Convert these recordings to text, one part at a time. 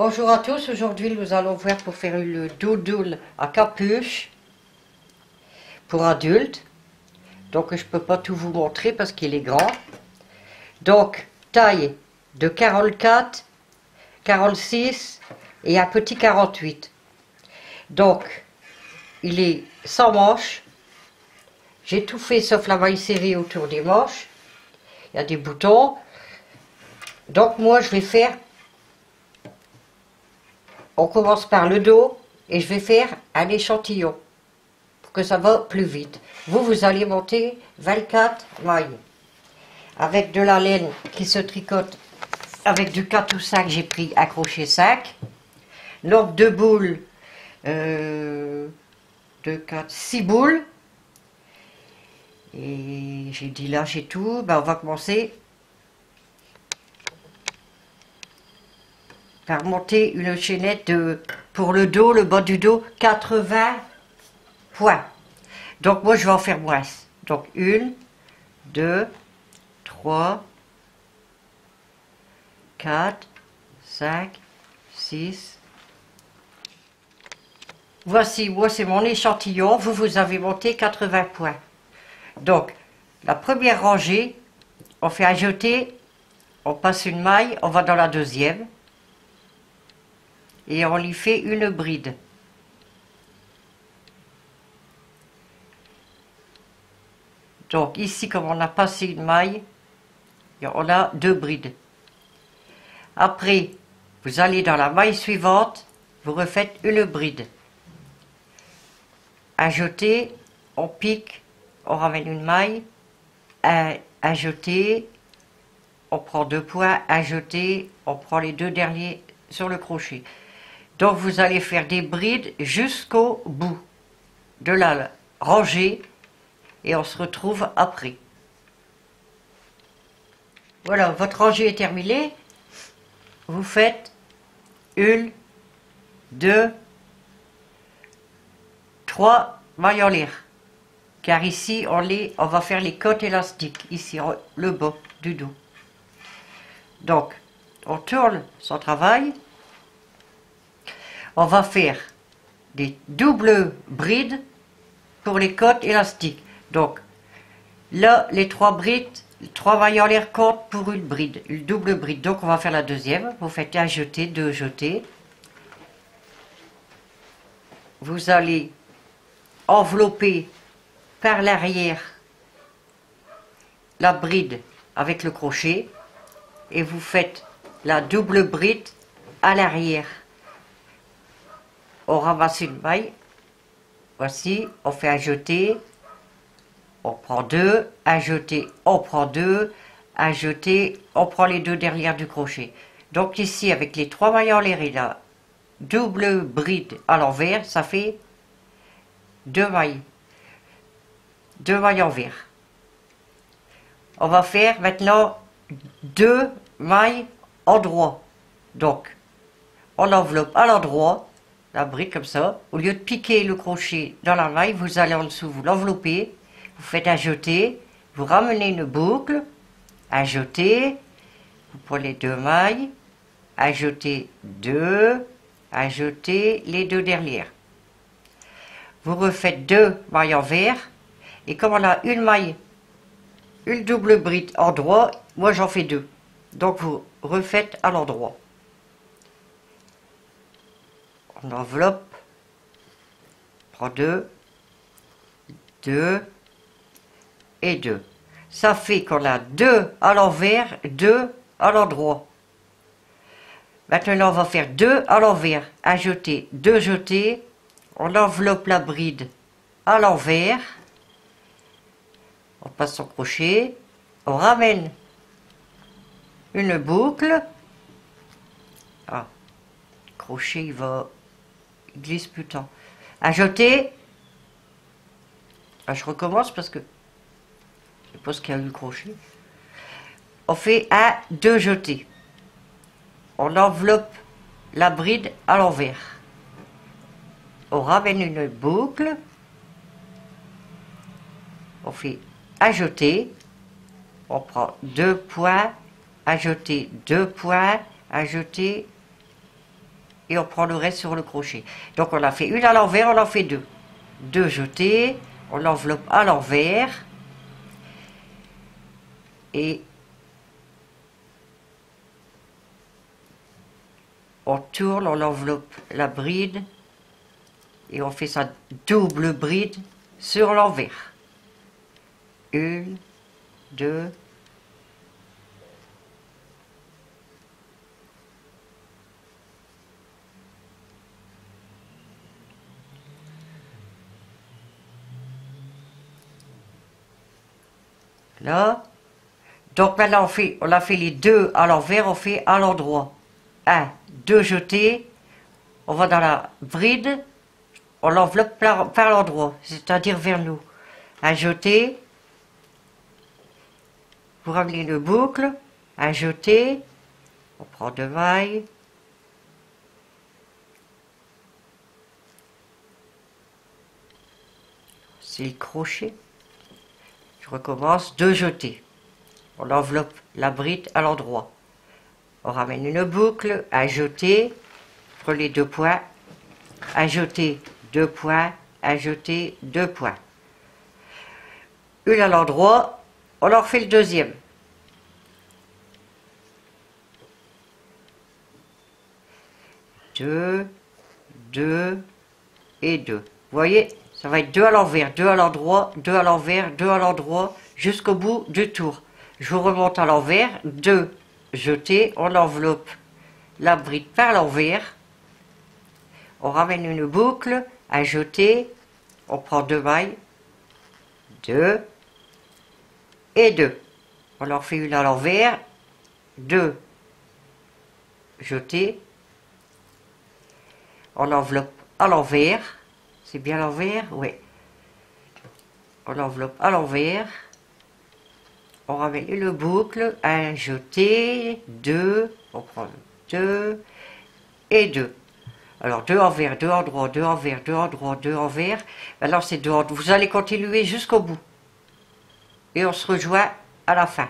Bonjour à tous, aujourd'hui nous allons voir pour faire le doudoule à capuche pour adultes. Donc je ne peux pas tout vous montrer parce qu'il est grand. Donc taille de 44, 46 et un petit 48. Donc il est sans manches. J'ai tout fait sauf la maille serrée autour des manches. Il y a des boutons. Donc moi je vais faire... On commence par le dos et je vais faire un échantillon pour que ça va plus vite. Vous allez monter 24 mailles avec de la laine qui se tricote avec du 4 ou 5. J'ai pris un crochet 5. Donc 2 boules, 2, 4, 6 boules. Et j'ai dit là j'ai tout. Ben, on va commencer par monter une chaînette pour le dos, le bas du dos, 80 points. Donc moi je vais en faire moins. Donc 1, 2, 3, 4, 5, 6. Voici, moi c'est mon échantillon. Vous avez monté 80 points. Donc la première rangée, on fait un jeté, on passe une maille, on va dans la deuxième. Et on lui fait une bride. Donc ici, comme on a passé une maille, on a 2 brides. Après, vous allez dans la maille suivante, vous refaites une bride. Un jeté, on pique, on ramène une maille, un jeté, on prend 2 points, un jeté, on prend les 2 derniers sur le crochet. Donc vous allez faire des brides jusqu'au bout de la rangée et on se retrouve après. Voilà, votre rangée est terminée. Vous faites 1, 2, 3 mailles en l'air. Car ici on va faire les côtes élastiques, ici le bas du dos. Donc on tourne son travail. On va faire des doubles brides pour les côtes élastiques. Donc là, les 3 brides, 3 mailles en l'air comptent pour une bride, une double bride. Donc on va faire la deuxième. Vous faites un jeté, 2 jetés. Vous allez envelopper par l'arrière la bride avec le crochet et vous faites la double bride à l'arrière. On ramasse une maille, voici, on fait un jeté, on prend 2, un jeté, on prend 2, un jeté, on prend les 2 derrière du crochet. Donc ici, avec les 3 mailles en l'air et la double bride à l'envers, ça fait 2 mailles. 2 mailles envers. On va faire maintenant 2 mailles en droit. Donc, on enveloppe à l'endroit la bride comme ça. Au lieu de piquer le crochet dans la maille, vous allez en dessous, vous l'enveloppez, vous faites un jeté, vous ramenez une boucle, un jeté, vous prenez 2 mailles, un jeté 2, un jeté, les 2 derrière. Vous refaites 2 mailles envers, et comme on a une maille, une double bride en droit, moi j'en fais 2. Donc vous refaites à l'endroit. On enveloppe, prend 2, 2 et 2. Ça fait qu'on a 2 à l'envers, 2 à l'endroit. Maintenant on va faire 2 à l'envers, un jeté, 2 jetés. On enveloppe la bride à l'envers. On passe son crochet, on ramène une boucle. Ah, le crochet il glisse plus tant. Un jeté. Ah, je recommence parce que je pense qu'il y a eu le crochet. On fait un, 2 jetés. On enveloppe la bride à l'envers. On ramène une boucle. On fait un jeté. On prend 2 points, un jeté, 2 points, un jeté, et on prend le reste sur le crochet. Donc on a fait une à l'envers, on en fait deux. Deux jetés, on l'enveloppe à l'envers et on tourne, on enveloppe la bride et on fait sa double bride sur l'envers. Une, deux, là. Donc maintenant on a fait les deux à l'envers, on fait à l'endroit. Un, deux jetés, on va dans la bride, on l'enveloppe par l'endroit, c'est-à-dire vers nous. Un jeté, vous ramenez une boucle, un jeté, on prend deux mailles, c'est le crochet, je recommence, deux jetés, on enveloppe la bride à l'endroit, on ramène une boucle, un jeté, prenez deux points, un jeté, deux points, un jeté, deux points, une à l'endroit, on en refait le deuxième. Deux, deux et deux. Vous voyez, ça va être deux à l'envers, deux à l'endroit, deux à l'envers, deux à l'endroit, jusqu'au bout du tour. Je vous remonte à l'envers, deux jetés, on enveloppe la bride par l'envers, on ramène une boucle, un jeté, on prend deux mailles, deux et deux. On en fait une à l'envers, deux jetés, on enveloppe à l'envers, c'est bien l'envers, oui. On enveloppe à l'envers, on ramène une boucle, un jeté, deux, on prend deux et deux. Alors deux envers, deux endroits, deux envers, deux endroits, deux envers. Alors c'est deux endroits. Vous allez continuer jusqu'au bout. Et on se rejoint à la fin.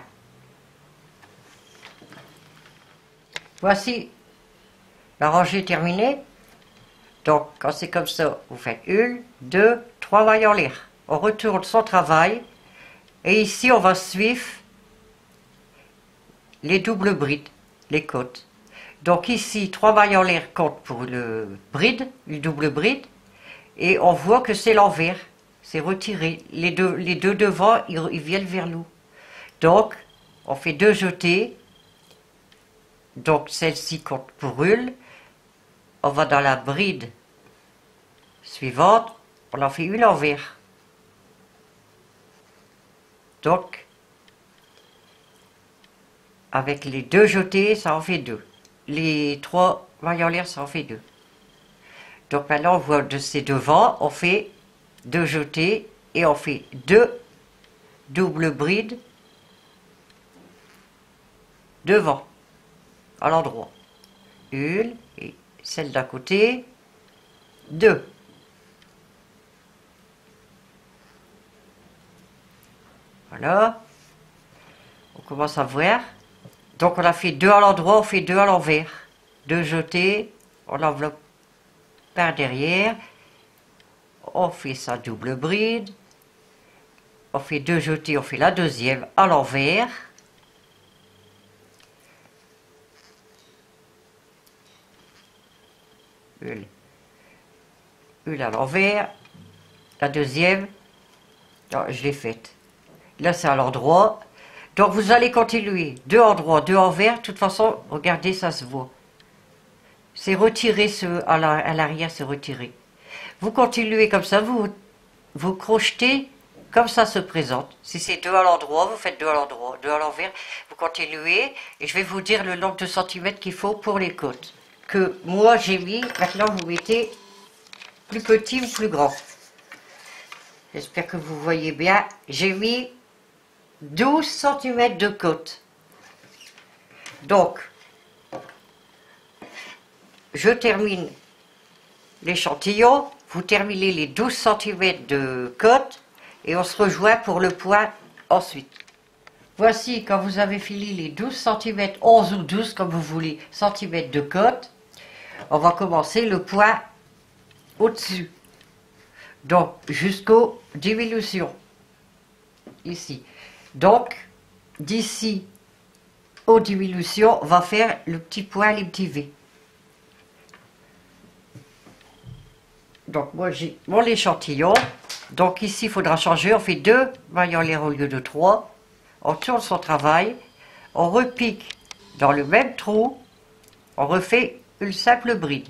Voici la rangée terminée. Donc, quand c'est comme ça, vous faites une, deux, trois mailles en l'air. On retourne son travail. Et ici, on va suivre les doubles brides, les côtes. Donc ici, trois mailles en l'air compte pour le double bride. Et on voit que c'est l'envers. C'est retiré. Les deux devant, ils viennent vers nous. Donc, on fait deux jetés. Donc, celle-ci compte pour une. On va dans la bride suivante, on en fait une envers. Donc, avec les deux jetés, ça en fait deux. Les trois mailles en l'air, ça en fait deux. Donc maintenant, on voit de ces devant, on fait deux jetés et on fait deux doubles brides devant, à l'endroit. Une et celle d'à côté, deux. Voilà. On commence à voir. Donc on a fait deux à l'endroit, on fait deux à l'envers. Deux jetés, on enveloppe par derrière. On fait sa double bride. On fait deux jetés, on fait la deuxième à l'envers. Une à l'envers. La deuxième, non, je l'ai faite. Là, c'est à l'endroit. Donc, vous allez continuer. Deux endroits, deux envers. De toute façon, regardez, ça se voit. C'est retiré, à l'arrière, c'est retiré. Vous continuez comme ça, vous crochetez comme ça se présente. Si c'est deux à l'endroit, vous faites deux à l'endroit, deux à l'envers. Vous continuez et je vais vous dire le nombre de centimètres qu'il faut pour les côtes. Que moi, j'ai mis, maintenant, vous mettez plus petit ou plus grand. J'espère que vous voyez bien. J'ai mis 12 cm de côte. Donc, je termine l'échantillon. Vous terminez les 12 cm de côte et on se rejoint pour le point ensuite. Voici, quand vous avez fini les 12 cm, 11 ou 12 comme vous voulez, centimètres de côte, on va commencer le point au-dessus. Donc, jusqu'aux diminutions. Ici. Donc, d'ici aux diminutions, on va faire le petit point, les petits V. Donc, moi, j'ai mon échantillon. Donc, ici, il faudra changer. On fait 2 mailles en l'air au lieu de 3. On tourne son travail. On repique dans le même trou. On refait une simple bride.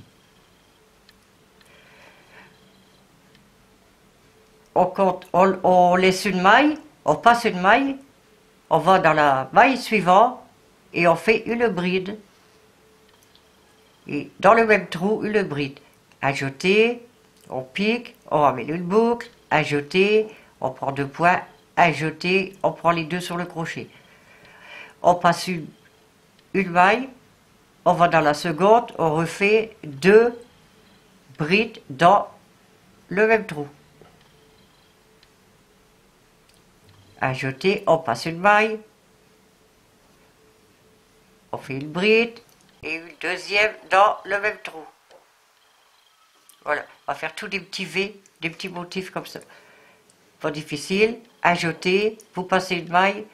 On compte, on laisse une maille, on passe une maille, on va dans la maille suivante et on fait une bride. Et dans le même trou, une bride. Ajouter, on pique, on ramène une boucle, ajouter, on prend 2 points, ajouter, on prend les 2 sur le crochet. On passe une maille, on va dans la seconde, on refait 2 brides dans le même trou. Ajouter, on passe une maille, on fait une bride et une deuxième dans le même trou. Voilà, on va faire tous des petits V, des petits motifs comme ça. Pas difficile. Ajouter, vous passez une maille,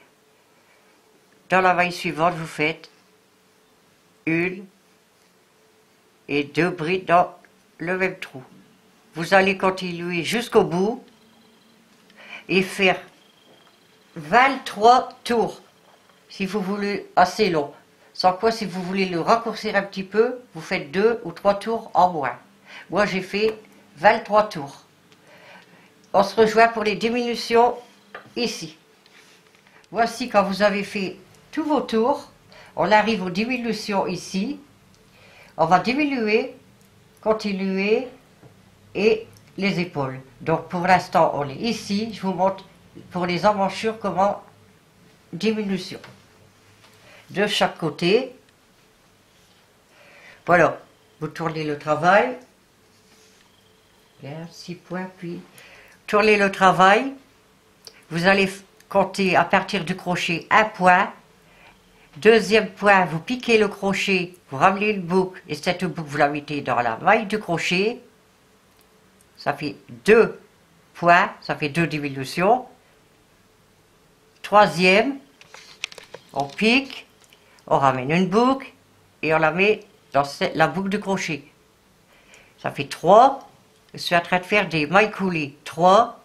dans la maille suivante vous faites une et 2 brides dans le même trou. Vous allez continuer jusqu'au bout et faire 23 tours, si vous voulez, assez long. Sans quoi, si vous voulez le raccourcir un petit peu, vous faites 2 ou 3 tours en moins. Moi, j'ai fait 23 tours. On se rejoint pour les diminutions ici. Voici quand vous avez fait tous vos tours. On arrive aux diminutions ici. On va diminuer, continuer et les épaules. Donc, pour l'instant, on est ici. Je vous montre pour les emmanchures comment diminution de chaque côté. Voilà, vous tournez le travail, 6 points, puis tournez le travail, vous allez compter à partir du crochet 1 point, deuxième point, vous piquez le crochet, vous ramenez une boucle et cette boucle vous la mettez dans la maille du crochet, ça fait 2 points, ça fait 2 diminutions. Troisième, on pique, on ramène une boucle et on la met dans la boucle du crochet. Ça fait 3. Je suis en train de faire des mailles coulées. 3,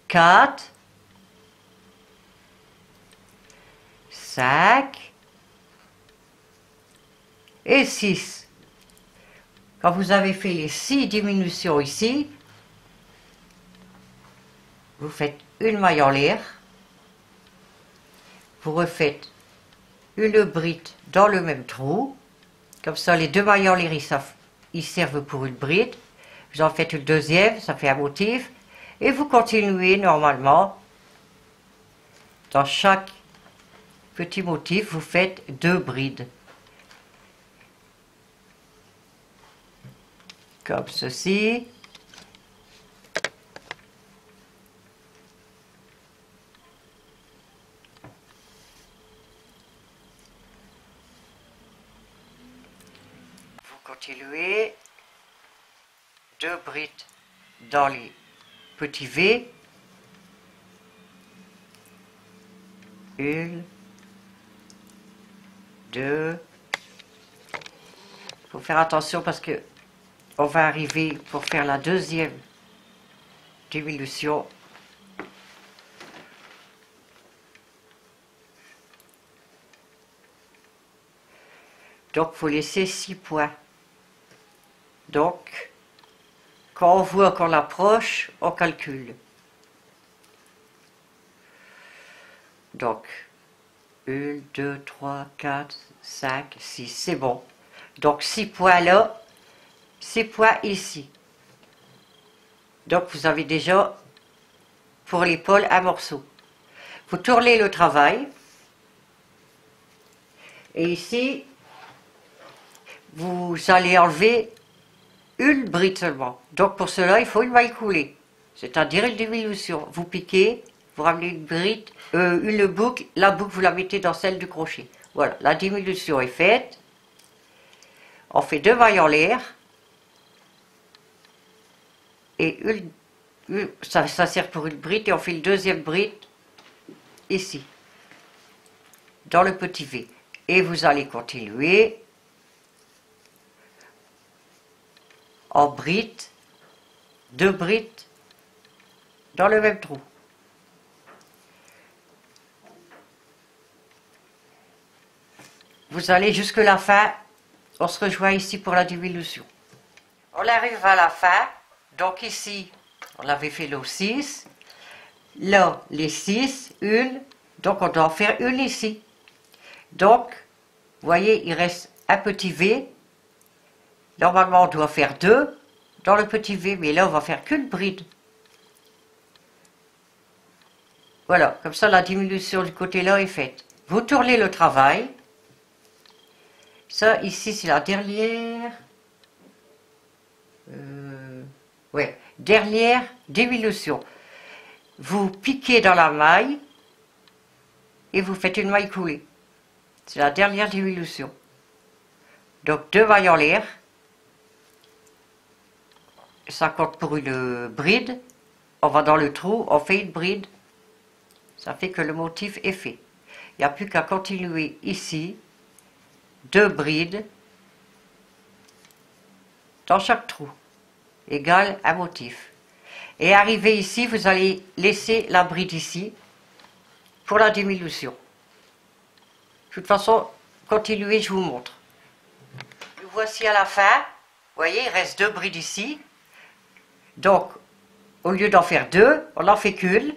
4, 5 et 6. Quand vous avez fait les 6 diminutions ici, vous faites une maille en l'air. Vous refaites une bride dans le même trou. Comme ça, les 2 mailles en l'air, ils servent pour une bride. Vous en faites une deuxième, ça fait un motif. Et vous continuez normalement. Dans chaque petit motif, vous faites 2 brides. Comme ceci. Continuer 2 brides dans les petits V, 1, 2, il faut faire attention parce que on va arriver pour faire la deuxième diminution. Donc il faut laisser 6 points. Donc, quand on voit qu'on approche, on calcule. Donc, 1, 2, 3, 4, 5, 6, c'est bon. Donc, 6 points là, 6 points ici. Donc, vous avez déjà, pour l'épaule, un morceau. Vous tournez le travail. Et ici, vous allez enlever une bride seulement. Donc pour cela, il faut une maille coulée, c'est-à-dire une diminution. Vous piquez, vous ramenez une bride, une boucle, la boucle vous la mettez dans celle du crochet. Voilà, la diminution est faite. on fait 2 mailles en l'air, et ça sert pour une bride, et on fait une deuxième bride ici, dans le petit V. Et vous allez continuer en bride, 2 brides dans le même trou. Vous allez jusque la fin, on se rejoint ici pour la diminution. On arrive à la fin, donc ici, on avait fait le 6, là, les 6, une, donc on doit en faire une ici. Donc, vous voyez, il reste un petit V. Normalement, on doit faire 2 dans le petit V, mais là, on va faire qu'une bride. Voilà, comme ça, la diminution du côté-là est faite. Vous tournez le travail. Ça, ici, c'est la dernière... ouais, dernière diminution. Vous piquez dans la maille et vous faites une maille coulée. C'est la dernière diminution. Donc 2 mailles en l'air. Ça compte pour une bride. On va dans le trou, on fait une bride. Ça fait que le motif est fait. Il n'y a plus qu'à continuer ici. 2 brides dans chaque trou, égale un motif. Et arrivé ici, vous allez laisser la bride ici pour la diminution. De toute façon, continuez, je vous montre. Nous voici à la fin. Vous voyez, il reste 2 brides ici. Donc, au lieu d'en faire 2, on n'en fait qu'une.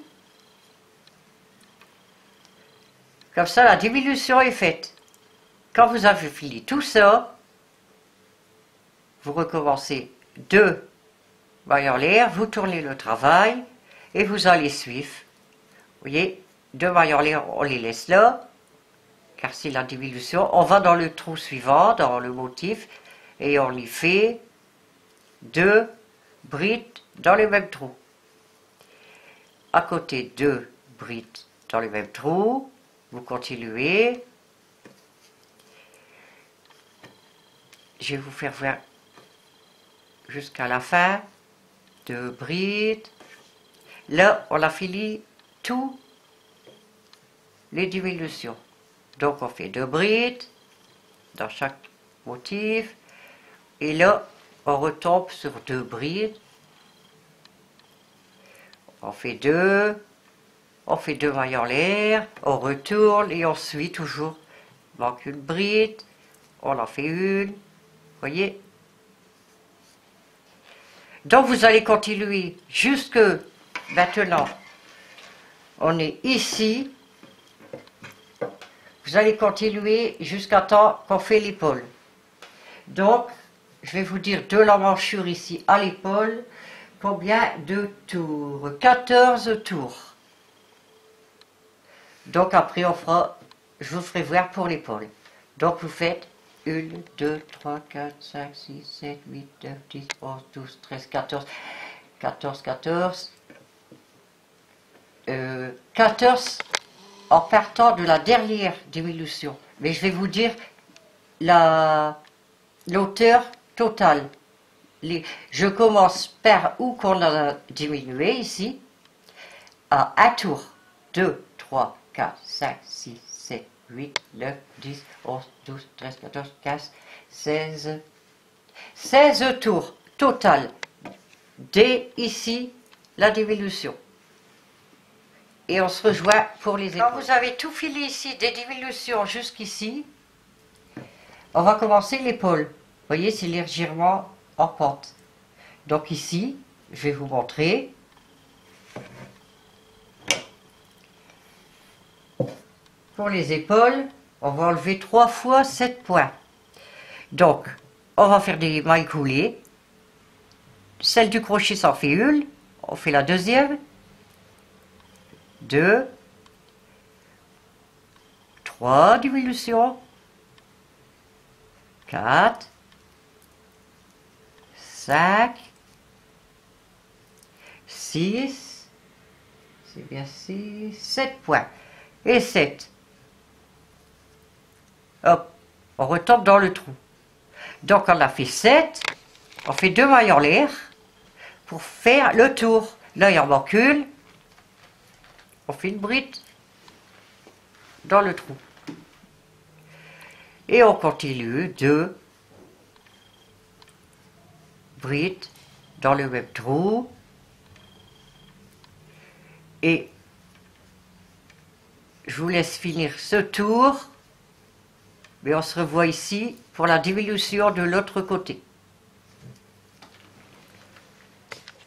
Comme ça, la diminution est faite. Quand vous avez fini tout ça, vous recommencez 2 mailles en l'air, vous tournez le travail et vous allez suivre. Vous voyez, 2 mailles en l'air, on les laisse là, car c'est la diminution. On va dans le trou suivant, dans le motif, et on y fait 2 brides dans le même trou. À côté, 2 brides dans le même trou, vous continuez. Je vais vous faire voir jusqu'à la fin. 2 brides. Là, on a fini tous les diminutions. Donc, on fait 2 brides dans chaque motif. Et là, on retombe sur 2 brides. On fait 2. On fait 2 mailles en l'air. On retourne et on suit toujours. Il manque une bride. On en fait une. Voyez? Donc vous allez continuer jusque maintenant. On est ici. Vous allez continuer jusqu'à temps qu'on fait l'épaule. Donc, je vais vous dire de l'emmanchure ici à l'épaule. Combien de tours? 14 tours. Donc après on fera, je vous ferai voir pour l'épaule. Donc vous faites 1, 2, 3, 4, 5, 6, 7, 8, 9, 10, 11, 12, 13, 14, 14, 14, 14 en partant de la dernière diminution. Mais je vais vous dire l'auteur totale. Je commence par où qu'on a diminué ici, à un tour. 2, 3, 4, 5, 6, 7, 8, 9, 10, 11, 12, 13, 14, 15, 16. 16 tours total. Dès ici, la diminution. Et on se rejoint pour les épaules. Quand vous avez tout fini ici, des diminutions jusqu'ici, on va commencer l'épaule. Vous voyez, c'est légèrement en pente. Donc ici, je vais vous montrer. Pour les épaules, on va enlever 3 fois 7 points. Donc, on va faire des mailles coulées. Celle du crochet s'en fait une. On fait la deuxième. 2. 3 diminutions. 4. 5. 6. C'est bien 6. 7 points. Et 7. Hop, on retombe dans le trou. Donc on a fait 7, on fait 2 mailles en l'air pour faire le tour. Là il en manque une, on fait une bride dans le trou. Et on continue 2 brides dans le même trou. Et je vous laisse finir ce tour, mais on se revoit ici pour la diminution de l'autre côté.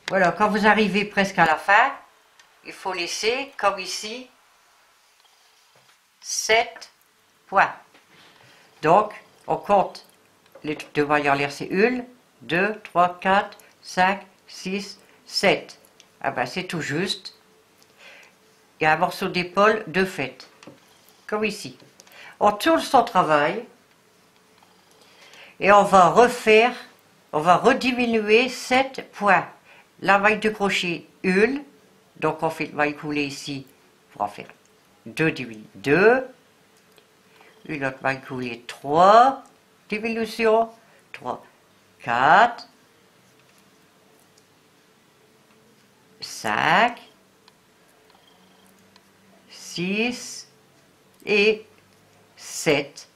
Voilà, quand vous arrivez presque à la fin, il faut laisser, comme ici, 7 points. Donc, on compte les 2 mailles en l'air, c'est 1, 2, 3, 4, 5, 6, 7. Ah ben, c'est tout juste. Il y a un morceau d'épaule de fait, comme ici. On tourne son travail et on va refaire, on va rediminuer 7 points. La maille de crochet 1, donc on fait le maille coulée ici pour en faire 2 2, une autre maille coulée 3, diminution 3, 4, 5, 6 et 7.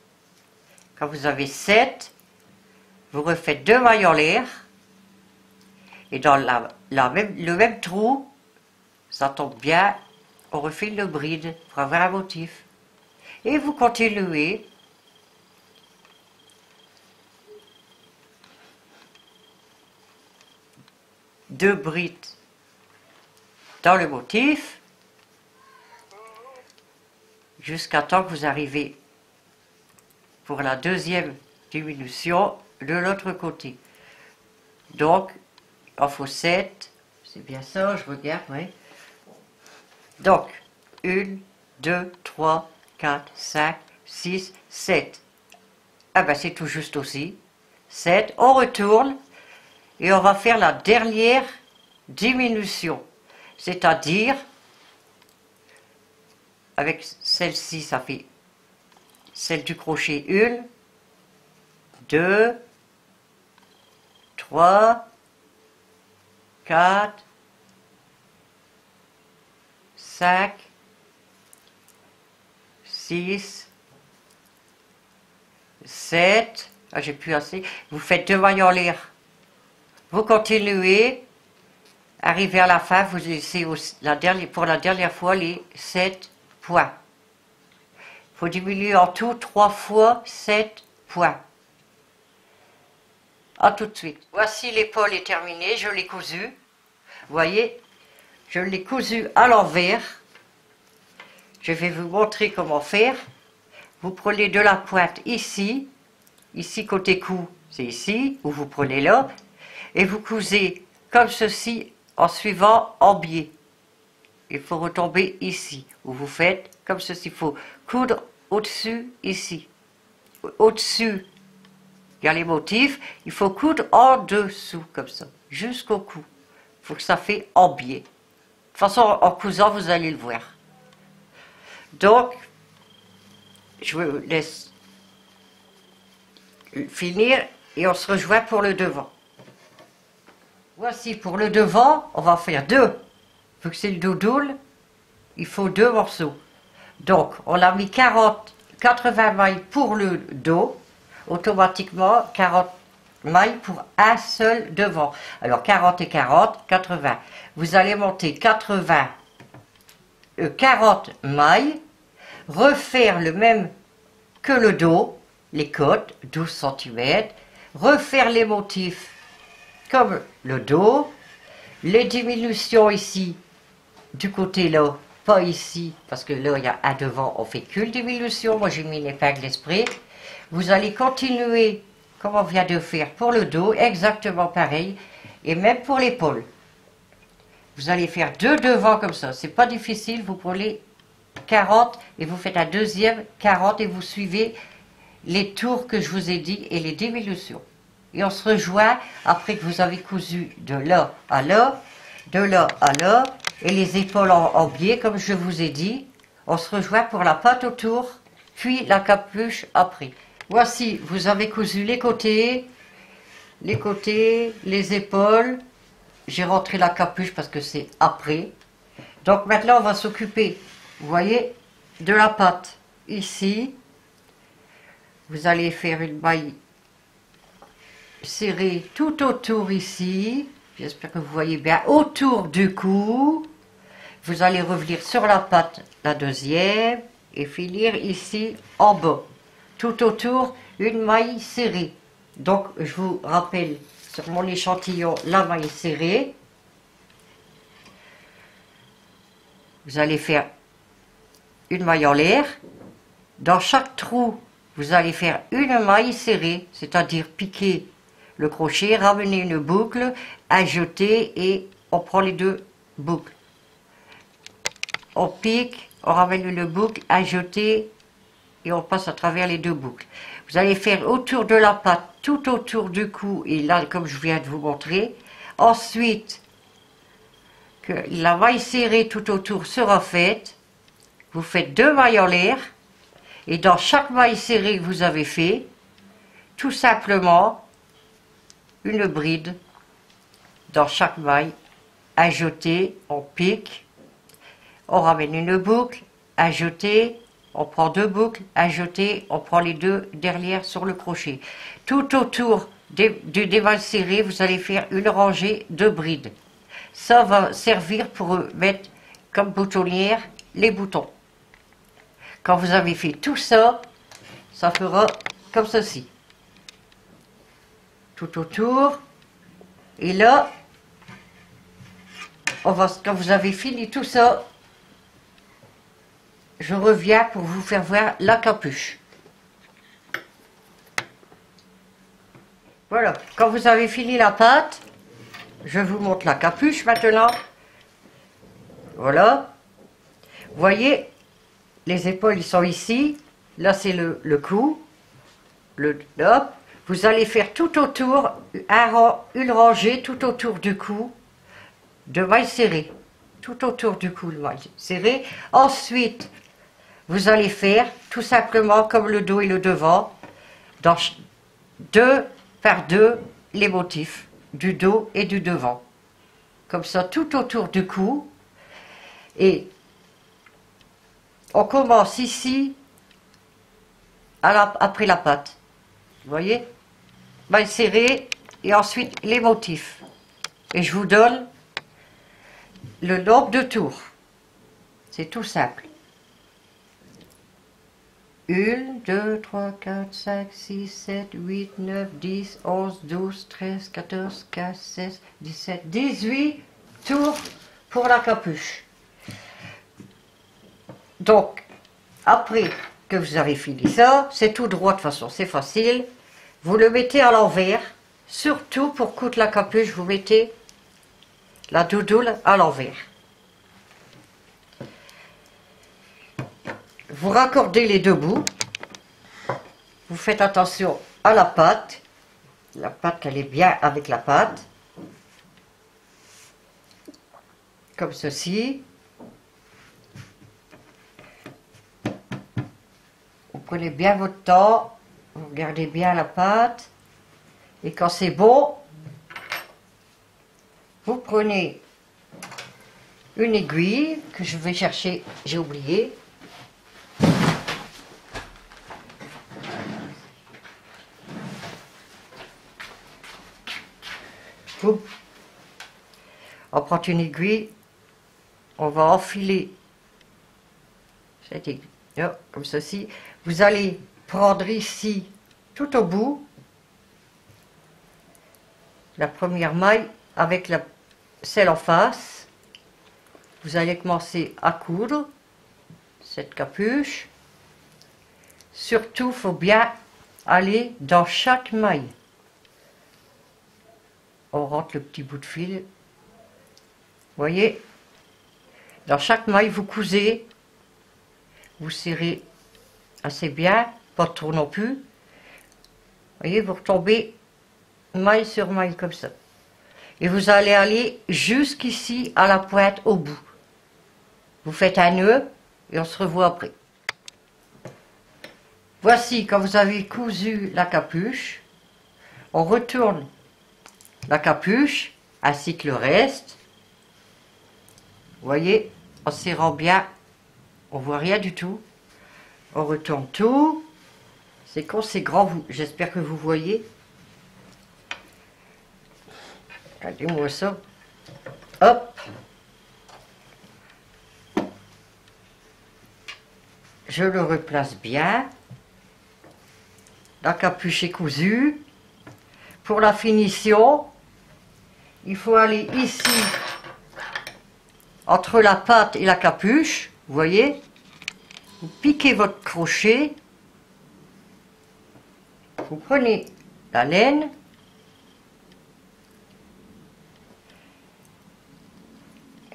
Quand vous avez 7, vous refaites 2 mailles en l'air et dans le même trou, ça tombe bien, on refait le bride pour avoir un motif. Et vous continuez deux brides dans le motif jusqu'à temps que vous arrivez pour la deuxième diminution de l'autre côté. Donc, il en faut 7, c'est bien ça, je regarde, oui. Donc, 1, 2, 3, 4, 5, 6, 7. Ah ben c'est tout juste aussi. 7, on retourne et on va faire la dernière diminution. C'est-à-dire, avec celle-ci, ça fait celle du crochet 1, 2, 3, 4, 5, 6, 7, ah, j'ai plus assez, vous faites 2 mailles en l'air, vous continuez, arrivez à la fin, vous laissez pour la dernière fois les 7 points. Il faut diminuer en tout 3 fois 7 points. A tout de suite. Voici l'épaule est terminée, je l'ai cousue. Vous voyez, je l'ai cousue à l'envers. Je vais vous montrer comment faire. Vous prenez de la pointe ici, ici côté cou, c'est ici, où vous prenez là, et vous cousez comme ceci en suivant en biais. Il faut retomber ici, où vous faites comme ceci. Il faut coudre au-dessus, ici. Au-dessus, il y a les motifs, il faut coudre en dessous, comme ça, jusqu'au cou. Il faut que ça fait en biais. De toute façon, en cousant, vous allez le voir. Donc, je vous laisse finir et on se rejoint pour le devant. Voici pour le devant, on va faire 2. Vu que c'est le doudoule, il faut 2 morceaux. Donc, on a mis 80 mailles pour le dos, automatiquement 40 mailles pour un seul devant. Alors 40 et 40, 80. Vous allez monter 40 mailles, refaire le même que le dos, les côtes, 12 cm, refaire les motifs comme le dos, les diminutions ici, du côté là, pas ici, parce que là il y a un devant, on fait qu'une diminution, moi j'ai mis une épingle exprès. Vous allez continuer comme on vient de faire pour le dos, exactement pareil, et même pour l'épaule. Vous allez faire 2 devants comme ça, c'est pas difficile, vous prenez 40 et vous faites un deuxième 40 et vous suivez les tours que je vous ai dit et les diminutions. Et on se rejoint après que vous avez cousu de là à là, de là à là, et les épaules en biais comme je vous ai dit. On se rejoint pour la patte autour, puis la capuche après. Voici, vous avez cousu les côtés, les épaules. J'ai rentré la capuche parce que c'est après. Donc maintenant, on va s'occuper, vous voyez, de la patte. Ici, vous allez faire une maille serrée tout autour ici. J'espère que vous voyez bien. Autour du cou, vous allez revenir sur la patte, la deuxième, et finir ici en bas. Tout autour, une maille serrée. Donc, je vous rappelle sur mon échantillon la maille serrée. Vous allez faire une maille en l'air. Dans chaque trou, vous allez faire une maille serrée, c'est-à-dire piquer le crochet, ramener une boucle, ajouter et on prend les deux boucles. On pique, on ramène une boucle, ajouter et on passe à travers les deux boucles. Vous allez faire autour de la patte, tout autour du cou et là, comme je viens de vous montrer. Ensuite, que la maille serrée tout autour sera faite, vous faites deux mailles en l'air et dans chaque maille serrée que vous avez fait, tout simplement une bride dans chaque maille, ajouter, on pique, on ramène une boucle, ajouter, on prend deux boucles, ajouter, on prend les deux derrière sur le crochet. Tout autour des mailles serrées, vous allez faire une rangée de brides. Ça va servir pour mettre comme boutonnière les boutons. Quand vous avez fait tout ça, ça fera comme ceci. Tout autour. Et là, quand vous avez fini tout ça, je reviens pour vous faire voir la capuche. Voilà, quand vous avez fini la pâte, je vous montre la capuche maintenant. Voilà. Vous voyez, les épaules ils sont ici. Là c'est le cou. Hop. Vous allez faire tout autour, une rangée tout autour du cou de mailles serrées. Tout autour du cou de mailles serrées. Ensuite, vous allez faire tout simplement comme le dos et le devant, dans deux par deux les motifs du dos et du devant. Comme ça, tout autour du cou. Et on commence ici, après la patte. Vous voyez? Maille serrée et ensuite les motifs. Et je vous donne le nombre de tours. C'est tout simple. 1, 2, 3, 4, 5, 6, 7, 8, 9, 10, 11, 12, 13, 14, 15, 16, 17, 18 tours pour la capuche. Donc, après que vous avez fini ça, c'est tout droit de toute façon, c'est facile. Vous le mettez à l'envers, surtout pour coudre la capuche, vous mettez la doudoule à l'envers. Vous raccordez les deux bouts. Vous faites attention à la pâte. La pâte qu'elle est bien avec la pâte. Comme ceci. Vous prenez bien votre temps. Vous regardez bien la pâte. Et quand c'est bon, vous prenez une aiguille que je vais chercher, j'ai oublié. On prend une aiguille, on va enfiler cette aiguille, comme ceci. Vous allez prendre ici, tout au bout, la première maille avec celle en face. Vous allez commencer à coudre cette capuche. Surtout, il faut bien aller dans chaque maille. On rentre le petit bout de fil. Vous voyez, dans chaque maille, vous cousez, vous serrez assez bien, pas trop non plus. Vous voyez, vous retombez maille sur maille comme ça. Et vous allez aller jusqu'ici à la pointe au bout. Vous faites un nœud et on se revoit après. Voici, quand vous avez cousu la capuche, on retourne la capuche ainsi que le reste. Vous voyez, en serrant bien, on voit rien du tout. On retourne tout. C'est quand c'est grand, j'espère que vous voyez. Regardez-moi ça. Hop. Je le replace bien. La capuche est cousue. Pour la finition, il faut aller ici, entre la patte et la capuche. Vous voyez? Vous piquez votre crochet. Vous prenez la laine.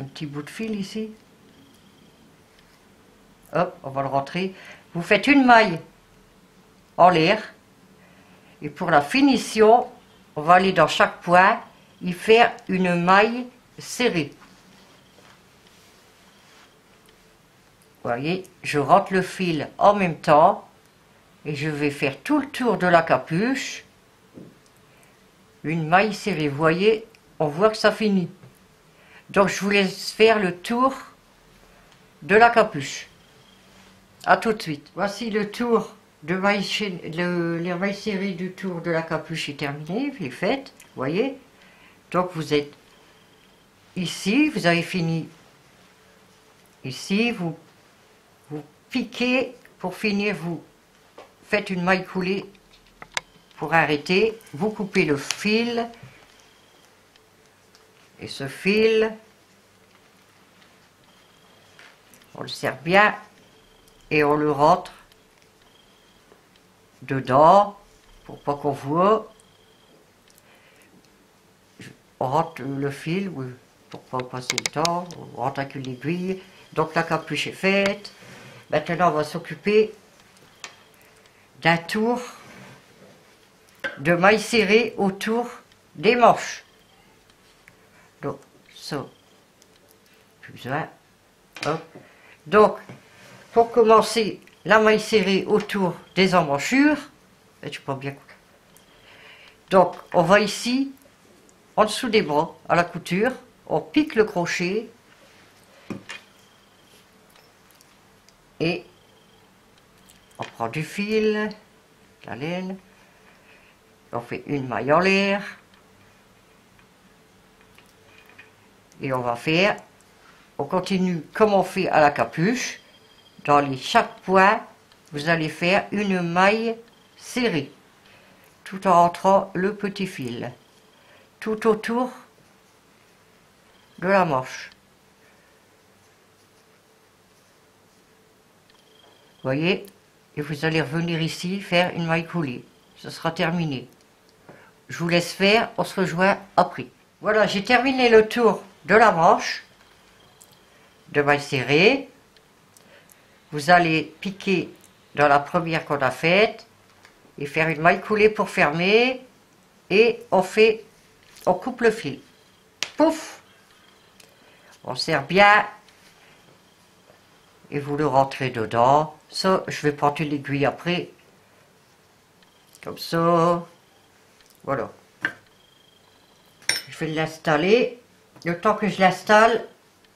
Un petit bout de fil ici. Hop, on va le rentrer. Vous faites une maille en l'air. Et pour la finition, on va aller dans chaque point y faire une maille serrée. Vous voyez, je rentre le fil en même temps. Et je vais faire tout le tour de la capuche. Une maille serrée. Vous voyez, on voit que ça finit. Donc je vous laisse faire le tour de la capuche. A tout de suite. Voici le tour de maille, les mailles serrées du tour de la capuche est terminé, il est fait. Vous voyez. Donc vous êtes ici, vous avez fini. Ici, vous piquez pour finir, vous faites une maille coulée pour arrêter. Vous coupez le fil. Et ce fil, on le serre bien et on le rentre dedans pour pas qu'on voit. On rentre le fil, oui, pour pas passer le temps. On rentre avec une aiguille. Donc la capuche est faite. Maintenant on va s'occuper d'un tour de maille serrée autour des manches. Donc, ça, plus besoin. Hop. Donc, pour commencer, la maille serrée autour des emmanchures. Tu peux bien. Donc, on va ici, en dessous des bras, à la couture, on pique le crochet et on prend du fil, la laine, on fait une maille en l'air. Et on va faire, on continue comme on fait à la capuche. Dans chaque point, vous allez faire une maille serrée, tout en rentrant le petit fil, tout autour de la manche. Vous voyez, et vous allez revenir ici, faire une maille coulée. Ce sera terminé. Je vous laisse faire, on se rejoint après. Voilà, j'ai terminé le tour de la manche de maille serrée. Vous allez piquer dans la première qu'on a faite et faire une maille coulée pour fermer et on coupe le fil. Pouf, on serre bien et vous le rentrez dedans. Ça, je vais prendre une aiguille après, comme ça. Voilà, je vais l'installer. Le temps que je l'installe,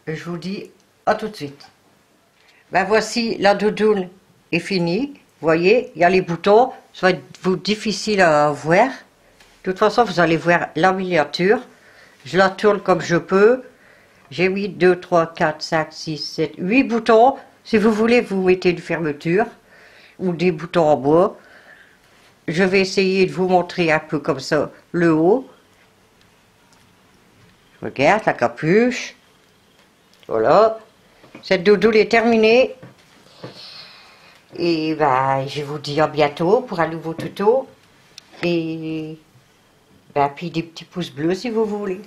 je vous dis à tout de suite. Ben voici, la doudoune est finie. Vous voyez, il y a les boutons. Ça va être difficile à voir. De toute façon, vous allez voir la miniature. Je la tourne comme je peux. J'ai mis 2, 3, 4, 5, 6, 7, 8 boutons. Si vous voulez, vous mettez une fermeture ou des boutons en bois. Je vais essayer de vous montrer un peu comme ça le haut. Regarde la capuche. Voilà. Cette doudoune est terminée. Et ben, je vous dis à bientôt pour un nouveau tuto. Et ben, puis des petits pouces bleus si vous voulez.